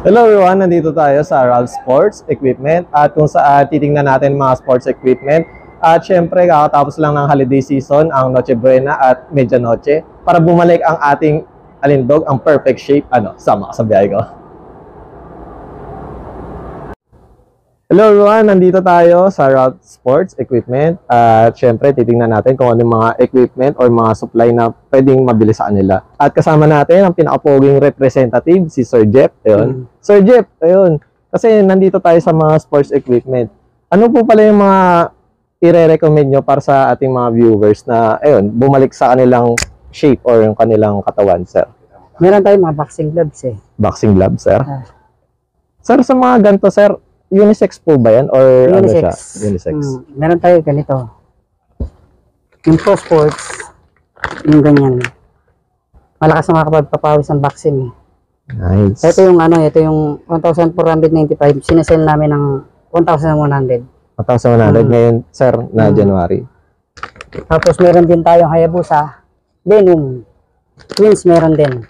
Hello everyone, nandito tayo sa Ralph Sports Equipment at kung saan titingnan natin mga sports equipment. At syempre, kakatapos lang ng holiday season, ang Noche Buena at Medianoche, para bumalik ang ating alindog, ang perfect shape. Sama ka sa biyahe ko. Hello everyone, nandito tayo sa Ralph Sports Equipment at syempre titingnan natin kung ano yung mga equipment or mga supply na pwedeng mabili sa kanila. At kasama natin ang pinakapoging representative, si Sir Jeff. Ayun. Sir Jeff, ayun. Kasi nandito tayo sa mga sports equipment. Ano po pala yung mga i-recommend nyo para sa ating mga viewers na ayun, bumalik sa kanilang shape or yung kanilang katawan, sir? Meron tayong mga boxing gloves eh. Boxing gloves, sir? Sir, sa mga ganito, sir, unisex po ba yan? Or unisex. Ano siya? Unisex. Meron tayo ganito. Yung pro sports, yung ganyan. Malakas na makapagpapawis ang boxing eh. Nice. Ito yung ito yung 1,495. Sinesell namin ng 1,100. 1,100 ngayon, sir, na January. Tapos meron din tayong Hayabusa, Venom, Twins meron din.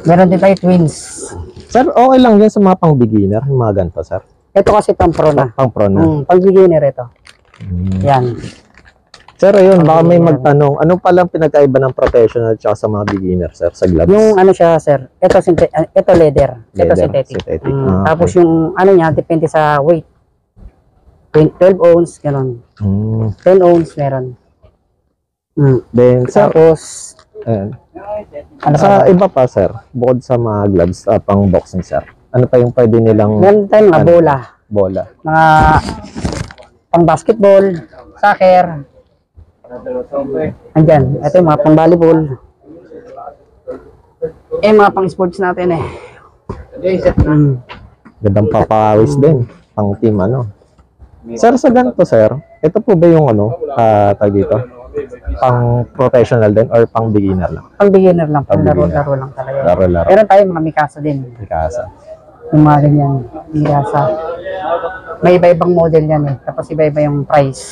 Meron din tayo Twins. Sir, okay lang yan sa mga pang-beginner, yung mga ganito, sir? Ito kasi pang pro na. Pang pro na. Pang beginner ito. Yan. Sir, ayun, baka may magtanong, ano palang pinagkaiba ng professional at sa mga beginner, sir, sa gloves? Yung siya, sir, ito leather. Ito synthetic. Tapos okay. yung niya, depende sa weight. 12 ounce, gano'n. 10 ounce meron. Then, sir, tapos, ayun. Sa iba pa, sir, bukod sa mga gloves, pang boxing, sir, ano pa yung pwede nilang... meron tayong mga bola. Bola. Mga pang basketball, soccer. Andyan, ito yung mga pang volleyball. Mga pang sports natin eh. Gandang papawis din, pang team, Sir, sa ganito, sir, ito po ba yung tag dito? Pang professional din or pang beginner lang? Pang beginner lang, pang laro-laro lang talaga. Laro-laro. Meron tayong mga Mikasa din. Mikasa. Yung mga ganyan, Mikasa. May iba-ibang model yan eh. Tapos iba-iba yung price.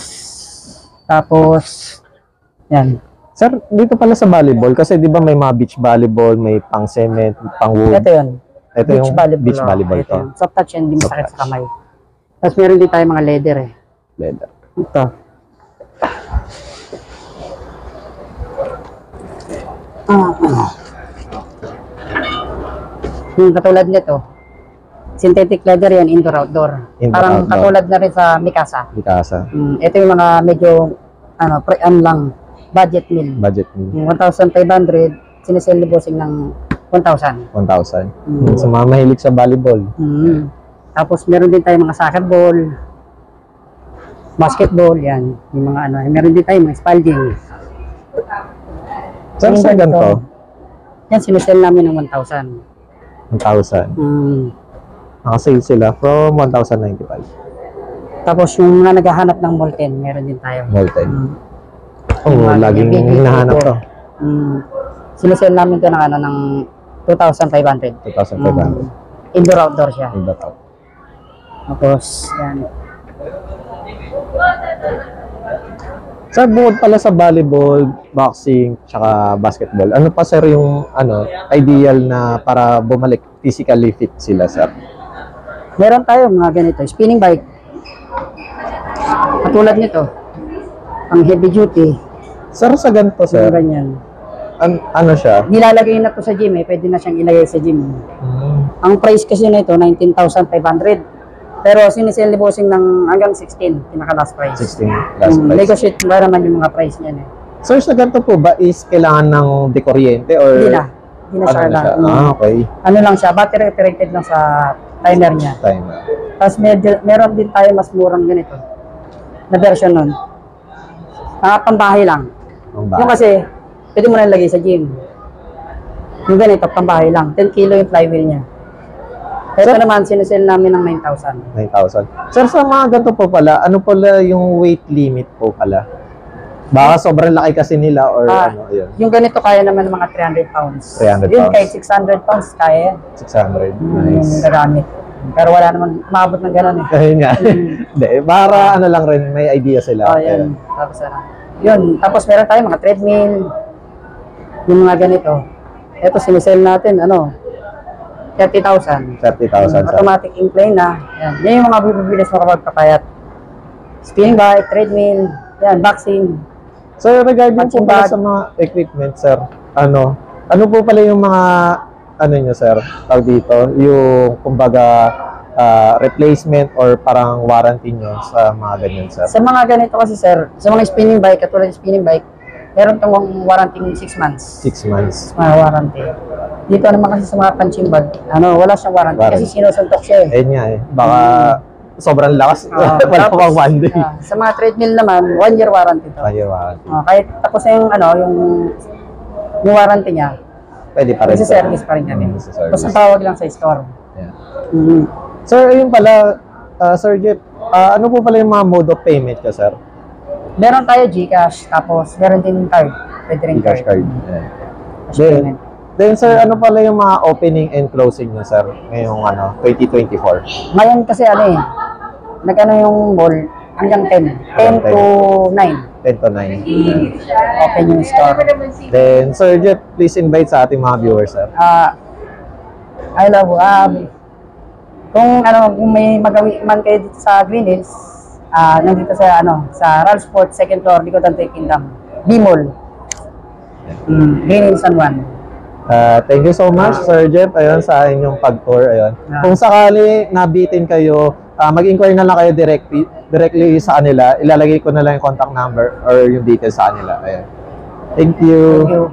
Tapos, yan. Sir, dito pala sa volleyball, kasi di ba may mga beach volleyball, may pang cement, pang wood. Ito yun. Ito yung beach volleyball to. Soft touch yan, hindi masakit sa kamay. Tapos meron din tayong mga leather eh. Leather. Ito. Yung katulad nito, synthetic leather yan, indoor-outdoor. Parang Indoor-outdoor. katulad na rin sa Mikasa. Mikasa. Ito yung mga medyo, lang, budget meal. Budget meal. Yung 1,500, sinesell ni bossing ng 1,000. 1,000. Sa mga mahilig sa volleyball. Tapos meron din tayong mga soccer ball, basketball, yan. Yung mga meron din tayong mga spalding. Sir, sa ganito? Yan, sinesell namin ng 1,000. 1,000. Nakasale sila from 1,095. Tapos yung mga naghahanap ng molten, meron din tayo. Molten. Laging hinahanap to. Sinesell namin to ng 2,500. 2,500. Indoor-outdoor siya. Indoor-out. Tapos, yan. Sir, bukod pala sa volleyball, boxing, tsaka basketball, ano pa, sir, yung ideal na para bumalik physically fit sila, sir? Meron tayo mga ganito, spinning bike. Katulad nito, ang heavy duty. Sir, sa ganito, sir, Ganyan. ano siya? Nilalagay na to sa gym pwede na siyang ilagay sa gym. Ang price kasi nito 19,500. Pero sinisell ni bossing ng hanggang 16, pinaka last price. 16 last price. Negotiate ba naman yung mga price niyan eh. Sir, sa ganito po ba is kailangan ng dekuryente or... Hindi na siya kailangan. Okay. Ano lang siya, battery operated lang sa timer niya. Timer. Tapos meron din tayo mas murang ganito na version nun. Pambahay lang. Yung kasi, pwede mo na ilagay sa gym. Yung ganito, pambahay lang. 10 kilo yung flywheel niya. Ito naman, sinesell namin ng 9,000. 9,000. Sir, sa mga ganito po pala, ano pala yung weight limit po pala? Baka sobrang laki kasi nila or yun? Yung ganito kaya naman ng mga 300 pounds. 300 Yun, pounds. kahit 600 pounds kaya. 600. Yung Nice. gagamit. Pero wala naman, maabot ng gano'n eh. Ayun nga. Hindi, para lang rin, may idea sila. Yan. Tapos yun, tapos meron tayo mga treadmill, yung mga ganito. Ito, sinisell natin, 30,000. 30,000, sir. Automatic incline na. Yan. Yan yung mga bibibilis mo kapag papayat. Spinning bike, treadmill, yan, boxing. So, regarding po Punching pala bag. sa mga equipment, sir, ano po pala yung mga, nyo, sir, tawag dito, yung, kumbaga, replacement or parang warranty nyo sa mga ganyan, sir? Sa mga ganito kasi sir, sa mga spinning bike, katulad ng spinning bike, meron tong warranty 6 months. 6 months. Mga warranty. Dito naman kasi sa mga punching bag, wala siyang warranty, kasi Warranty. sinusuntok siya eh. Ayun nga eh. Baka sobrang lakas. Wala pa pang one day. Sa mga treadmill naman, 1 year warranty to. Kaya warranty. Kahit tapos na yung warranty niya, Pwede pa rin. sir. service pa rin kami. Sa service. Basta tawag lang sa store. Yeah. Sir, ayun pala, Sir Jeff, ano po pala yung mga mode of payment ka, sir? Meron tayo GCash, tapos meron din card. Pwede rin Cash card. Cash Then, payment. then, sir, ano pala yung mga opening and closing nyo, sir, ngayong 2024? Ngayon kasi nagano yung mall hanggang 10. 10 to 9. 10 to 9. Open yung store. Then, Sir Jeff, please invite sa ating mga viewers, sir. I love, kung may magawi man kayo dito sa Green Hills, nandito sa Ralph Sports, second floor, Likod ng Kingdom, B-Mall. Green Hills San Juan. Thank you so much, Sir Jeff, ayun, sa inyong pag-tour. Ayun. Kung sakali nabitin kayo, mag-inquire na lang kayo directly sa kanila. Ilalagay ko na lang yung contact number or yung details sa kanila. Ayun. Thank you. Thank you.